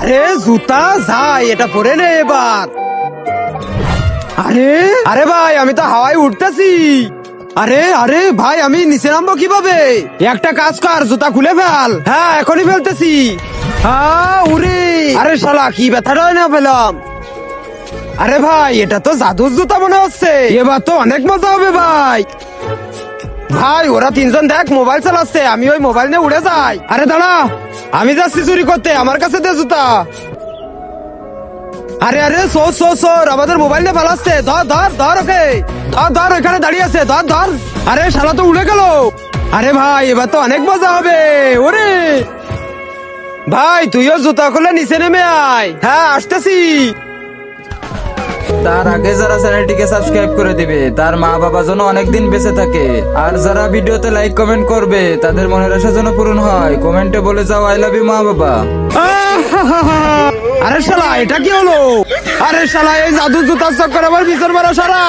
আরে জুতা যাই, এটা পরে নে এবার। আরে আরে ভাই, আমি তো হাওয়ায় উঠতেছি। আরে আরে ভাই, আমি নিচে নামবো কিভাবে? একটা কাজ কর, জুতা খুলে ফেল। হ্যাঁ, এখনই ফেলতেছি। হ্যাঁ উরে, আরে শালা কি ব্যথাটা না পেলাম। আরে ভাই, এটা তো জাদুর জুতা মনে হচ্ছে, এবার তো অনেক মজা হবে ভাই। ভাই ওরা তিনজন দেখ মোবাইল চালাচ্ছে, আমি ওই মোবাইল নিয়ে উড়ে যাই। আরে দাঁড়া, আমি যাচ্ছি চুরি করতে, আমার কাছে দে জুতা। আরে আরে সোর সোর সোর, আমাদের মোবাইল নিয়ে পালাচ্ছে। ধর ধর ধর ওকে, ধর ধর, ওখানে দাঁড়িয়ে আছে, ধর ধর। আরে শালা তো উড়ে গেল। আরে ভাই, এবার তো অনেক মজা হবে। ওরে ভাই, তুইও জুতা খুলে নিচে নেমে আয়। হ্যাঁ আসতেছি। তার আগে যারা চ্যানেলটিকে সাবস্ক্রাইব করে দিবে তার মা বাবা যেন অনেকদিন বেঁচে থাকে, আর যারা ভিডিওতে লাইক কমেন্ট করবে তাদের মনের আশা যেন পূরণ হয়, কমেন্টে বলে যাও আই লাভ ইউ মা বাবা। আরে শালা এটা কি হলো? আরে শালা, এই জাদু জুতার চক্কর আমার বিচার মারা সারা।